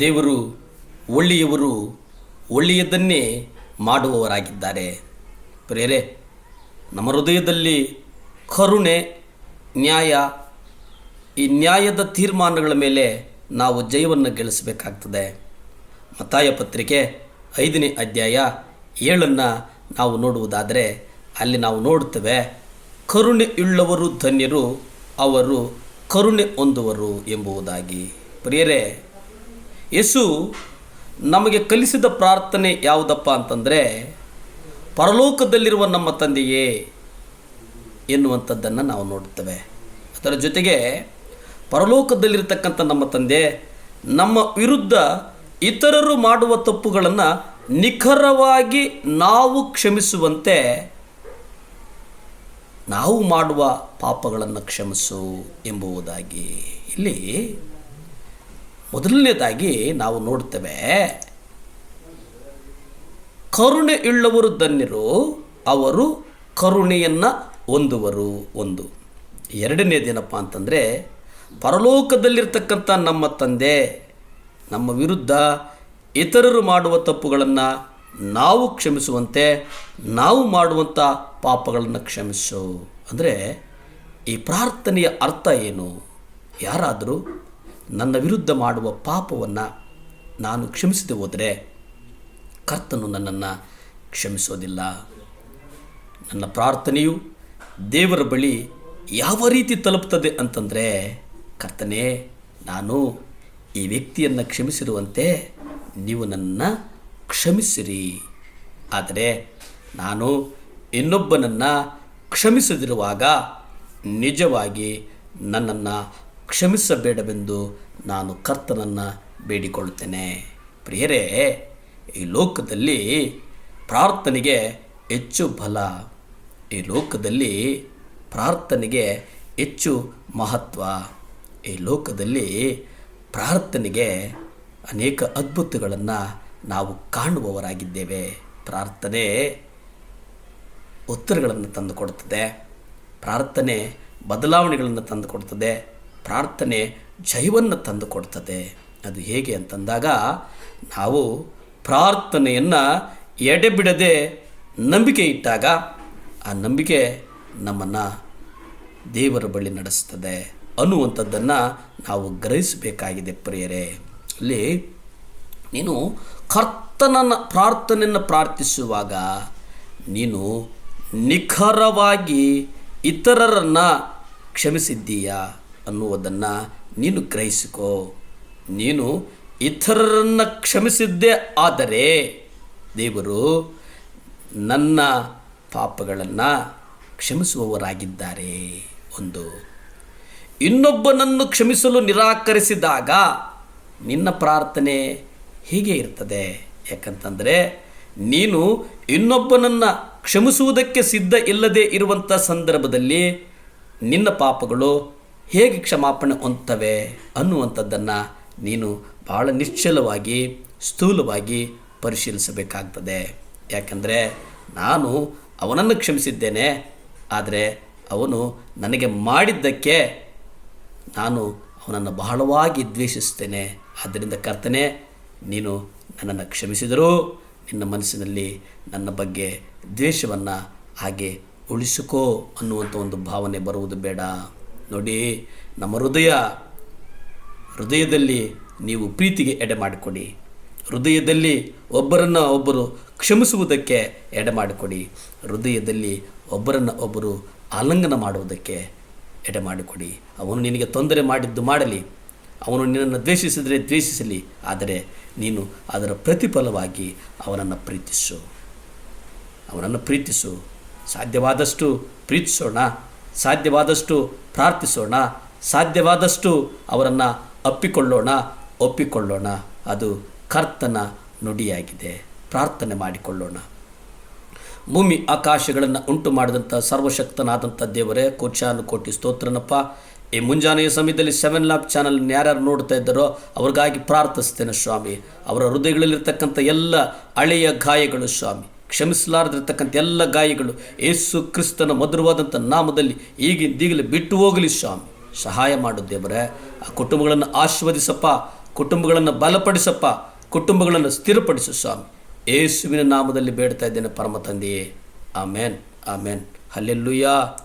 ದೇವರು ಒಳ್ಳೆಯವರು, ಒಳ್ಳೆಯದನ್ನೇ ಮಾಡುವವರಾಗಿದ್ದಾರೆ. ಪ್ರಿಯರೇ, ನಮ್ಮ ಹೃದಯದಲ್ಲಿ ಕರುಣೆ, ನ್ಯಾಯ, ಈ ನ್ಯಾಯದ ತೀರ್ಮಾನಗಳ ಮೇಲೆ ನಾವು ಜಯವನ್ನು ಗಳಿಸಬೇಕಾಗ್ತದೆ. ಮತ್ತಾಯ ಪತ್ರಿಕೆ 5ನೇ ಅಧ್ಯಾಯ 7 ನಾವು ನೋಡುವುದಾದರೆ ಅಲ್ಲಿ ನಾವು ನೋಡುತ್ತೇವೆ, ಕರುಣೆಯುಳ್ಳವರು ಧನ್ಯರು, ಅವರು ಕರುಣೆ ಹೊಂದುವರು ಎಂಬುದಾಗಿ. ಪ್ರಿಯರೇ, ಯೇಸು ನಮಗೆ ಕಲಿಸಿದ ಪ್ರಾರ್ಥನೆ ಯಾವುದಪ್ಪ ಅಂತಂದರೆ, ಪರಲೋಕದಲ್ಲಿರುವ ನಮ್ಮ ತಂದೆಯೇ ಎನ್ನುವಂಥದ್ದನ್ನು ನಾವು ನೋಡುತ್ತೇವೆ. ಅದರ ಜೊತೆಗೆ ಪರಲೋಕದಲ್ಲಿರ್ತಕ್ಕಂಥ ನಮ್ಮ ತಂದೆ ನಮ್ಮ ವಿರುದ್ಧ ಇತರರು ಮಾಡುವ ತಪ್ಪುಗಳನ್ನು ನಿಖರವಾಗಿ ನಾವು ಕ್ಷಮಿಸುವಂತೆ ನಾವು ಮಾಡುವ ಪಾಪಗಳನ್ನು ಕ್ಷಮಿಸು ಎಂಬುದಾಗಿ. ಇಲ್ಲಿ ಮೊದಲನೇದಾಗಿ ನಾವು ನೋಡ್ತೇವೆ, ಕರುಣೆಯುಳ್ಳವರು ಧನ್ಯರು, ಅವರು ಕರುಣೆಯನ್ನು ಹೊಂದುವರು. ಒಂದು. ಎರಡನೇದೇನಪ್ಪ ಅಂತಂದರೆ, ಪರಲೋಕದಲ್ಲಿರ್ತಕ್ಕಂಥ ನಮ್ಮ ತಂದೆ ನಮ್ಮ ವಿರುದ್ಧ ಇತರರು ಮಾಡುವ ತಪ್ಪುಗಳನ್ನು ನಾವು ಕ್ಷಮಿಸುವಂತೆ ನಾವು ಮಾಡುವಂಥ ಪಾಪಗಳನ್ನು ಕ್ಷಮಿಸು. ಅಂದರೆ ಈ ಪ್ರಾರ್ಥನೆಯ ಅರ್ಥ ಏನು? ಯಾರಾದರೂ ನನ್ನ ವಿರುದ್ಧ ಮಾಡುವ ಪಾಪವನ್ನು ನಾನು ಕ್ಷಮಿಸದೆ ಹೋದರೆ ಕರ್ತನು ನನ್ನನ್ನು ಕ್ಷಮಿಸೋದಿಲ್ಲ. ನನ್ನ ಪ್ರಾರ್ಥನೆಯು ದೇವರ ಬಳಿ ಯಾವ ರೀತಿ ತಲುಪ್ತದೆ ಅಂತಂದರೆ, ಕರ್ತನೇ, ನಾನು ಈ ವ್ಯಕ್ತಿಯನ್ನು ಕ್ಷಮಿಸಿರುವಂತೆ ನೀವು ನನ್ನನ್ನು ಕ್ಷಮಿಸಿರಿ. ಆದರೆ ನಾನು ಇನ್ನೊಬ್ಬನನ್ನು ಕ್ಷಮಿಸದಿರುವಾಗ ನಿಜವಾಗಿ ನನ್ನನ್ನು ಕ್ಷಮಿಸಬೇಡವೆಂದು ನಾನು ಕರ್ತನನ್ನು ಬೇಡಿಕೊಳ್ಳುತ್ತೇನೆ. ಪ್ರಿಯರೇ, ಈ ಲೋಕದಲ್ಲಿ ಪ್ರಾರ್ಥನೆಗೆ ಹೆಚ್ಚು ಬಲ, ಈ ಲೋಕದಲ್ಲಿ ಪ್ರಾರ್ಥನೆಗೆ ಹೆಚ್ಚು ಮಹತ್ವ, ಈ ಲೋಕದಲ್ಲಿ ಪ್ರಾರ್ಥನೆಗೆ ಅನೇಕ ಅದ್ಭುತಗಳನ್ನು ನಾವು ಕಾಣುವವರಾಗಿದ್ದೇವೆ. ಪ್ರಾರ್ಥನೆ ಉತ್ತರಗಳನ್ನು ತಂದುಕೊಡುತ್ತದೆ, ಪ್ರಾರ್ಥನೆ ಬದಲಾವಣೆಗಳನ್ನು ತಂದುಕೊಡ್ತದೆ, ಪ್ರಾರ್ಥನೆ ಜಯವನ್ನು ತಂದುಕೊಡ್ತದೆ. ಅದು ಹೇಗೆ ಅಂತಂದಾಗ, ನಾವು ಪ್ರಾರ್ಥನೆಯನ್ನು ಎಡೆಬಿಡದೆ ನಂಬಿಕೆ ಇಟ್ಟಾಗ ಆ ನಂಬಿಕೆ ನಮ್ಮನ್ನು ದೇವರ ಬಳಿ ನಡೆಸ್ತದೆ ಅನ್ನುವಂಥದ್ದನ್ನು ನಾವು ಗ್ರಹಿಸಬೇಕಾಗಿದೆ. ಪ್ರಿಯರೇ, ಅಲ್ಲಿ ನೀನು ಕರ್ತನ ಪ್ರಾರ್ಥನೆಯನ್ನು ಪ್ರಾರ್ಥಿಸುವಾಗ ನೀನು ನಿಖರವಾಗಿ ಇತರರನ್ನು ಕ್ಷಮಿಸಿದ್ದೀಯಾ ಅನ್ನುವುದನ್ನು ನೀನು ಗ್ರಹಿಸಿಕೋ. ನೀನು ಇತರರನ್ನು ಕ್ಷಮಿಸಿದ್ದೇ ಆದರೆ ದೇವರು ನನ್ನ ಪಾಪಗಳನ್ನು ಕ್ಷಮಿಸುವವರಾಗಿದ್ದಾರೆ. ಒಂದು. ಇನ್ನೊಬ್ಬನನ್ನು ಕ್ಷಮಿಸಲು ನಿರಾಕರಿಸಿದಾಗ ನಿನ್ನ ಪ್ರಾರ್ಥನೆ ಹೀಗೆ ಇರ್ತದೆ. ಯಾಕಂತಂದರೆ, ನೀನು ಇನ್ನೊಬ್ಬನನ್ನು ಕ್ಷಮಿಸುವುದಕ್ಕೆ ಸಿದ್ಧ ಇಲ್ಲದೆ ಇರುವಂಥ ಸಂದರ್ಭದಲ್ಲಿ ನಿನ್ನ ಪಾಪಗಳು ಹೇಗೆ ಕ್ಷಮಾಪಣೆ ಹೊಂದುತ್ತವೆ ಅನ್ನುವಂಥದ್ದನ್ನು ನೀನು ಬಹಳ ನಿಶ್ಚಲವಾಗಿ, ಸ್ಥೂಲವಾಗಿ ಪರಿಶೀಲಿಸಬೇಕಾಗ್ತದೆ. ಯಾಕಂದರೆ ನಾನು ಅವನನ್ನು ಕ್ಷಮಿಸಿದ್ದೇನೆ, ಆದರೆ ಅವನು ನನಗೆ ಮಾಡಿದ್ದಕ್ಕೆ ನಾನು ಅವನನ್ನು ಬಹಳವಾಗಿ ದ್ವೇಷಿಸ್ತೇನೆ. ಆದ್ದರಿಂದ ಕರ್ತನೆ, ನೀನು ನನ್ನನ್ನು ಕ್ಷಮಿಸಿದರೂ ನಿನ್ನ ಮನಸ್ಸಿನಲ್ಲಿ ನನ್ನ ಬಗ್ಗೆ ದ್ವೇಷವನ್ನು ಹಾಗೆ ಉಳಿಸಿಕೋ ಅನ್ನುವಂಥ ಒಂದು ಭಾವನೆ ಬರುವುದು ಬೇಡ. ನೋಡಿ, ನಮ್ಮ ಹೃದಯದಲ್ಲಿ ನೀವು ಪ್ರೀತಿಗೆ ಎಡೆ ಮಾಡಿಕೊಡಿ, ಹೃದಯದಲ್ಲಿ ಒಬ್ಬರನ್ನು ಒಬ್ಬರು ಕ್ಷಮಿಸುವುದಕ್ಕೆ ಎಡೆ ಮಾಡಿಕೊಡಿ, ಹೃದಯದಲ್ಲಿ ಒಬ್ಬರನ್ನು ಒಬ್ಬರು ಆಲಿಂಗನ ಮಾಡುವುದಕ್ಕೆ ಎಡೆ ಮಾಡಿಕೊಡಿ. ಅವನು ನಿನಗೆ ತೊಂದರೆ ಮಾಡಿದ್ದು ಮಾಡಲಿ, ಅವನು ನಿನ್ನನ್ನು ದ್ವೇಷಿಸಿದರೆ ದ್ವೇಷಿಸಲಿ, ಆದರೆ ನೀನು ಅದರ ಪ್ರತಿಫಲವಾಗಿ ಅವನನ್ನು ಪ್ರೀತಿಸು. ಸಾಧ್ಯವಾದಷ್ಟು ಪ್ರೀತಿಸೋಣ, ಸಾಧ್ಯವಾದಷ್ಟು ಪ್ರಾರ್ಥಿಸೋಣ, ಸಾಧ್ಯವಾದಷ್ಟು ಅವರನ್ನು ಒಪ್ಪಿಕೊಳ್ಳೋಣ. ಅದು ಕರ್ತನ ನುಡಿಯಾಗಿದೆ. ಪ್ರಾರ್ಥನೆ ಮಾಡಿಕೊಳ್ಳೋಣ. ಭೂಮಿ ಆಕಾಶಗಳನ್ನು ಉಂಟು ಮಾಡಿದಂಥ ಸರ್ವಶಕ್ತನಾದಂಥ ದೇವರೇ, ಕೋಟಿ ಸ್ತೋತ್ರನಪ್ಪ. ಈ ಮುಂಜಾನೆಯ ಸಮಯದಲ್ಲಿ 7 ಲ್ಯಾಬ್ ಚಾನಲ್ ಯಾರ್ಯಾರು ನೋಡ್ತಾ ಇದ್ದಾರೋ ಅವ್ರಿಗಾಗಿ ಪ್ರಾರ್ಥಿಸ್ತೇನೆ ಸ್ವಾಮಿ. ಅವರ ಹೃದಯಗಳಲ್ಲಿರ್ತಕ್ಕಂಥ ಎಲ್ಲ ಹಳೆಯ ಗಾಯಗಳು ಸ್ವಾಮಿ, ಕ್ಷಮಿಸಲಾರದಿರ್ತಕ್ಕಂಥ ಎಲ್ಲ ಗಾಯಗಳು ಯೇಸು ಕ್ರಿಸ್ತನ ಮಧುರವಾದಂಥ ನಾಮದಲ್ಲಿ ಈಗಲೇ ಬಿಟ್ಟು ಹೋಗಲಿ ಸ್ವಾಮಿ. ಸಹಾಯ ಮಾಡು ದೇವರೇ. ಆ ಕುಟುಂಬಗಳನ್ನು ಆಶೀರ್ವದಿಸಪ್ಪ. ಕುಟುಂಬಗಳನ್ನು ಬಲಪಡಿಸಪ್ಪ, ಕುಟುಂಬಗಳನ್ನು ಸ್ಥಿರಪಡಿಸು ಸ್ವಾಮಿ. ಯೇಸುವಿನ ನಾಮದಲ್ಲಿ ಬೇಡ್ತಾ ಇದ್ದೇನೆ ಪರಮ ತಂದೆಯೇ, ಆಮೇನ್, ಆಮೇನ್, ಹಲ್ಲೆಲೂಯಾ.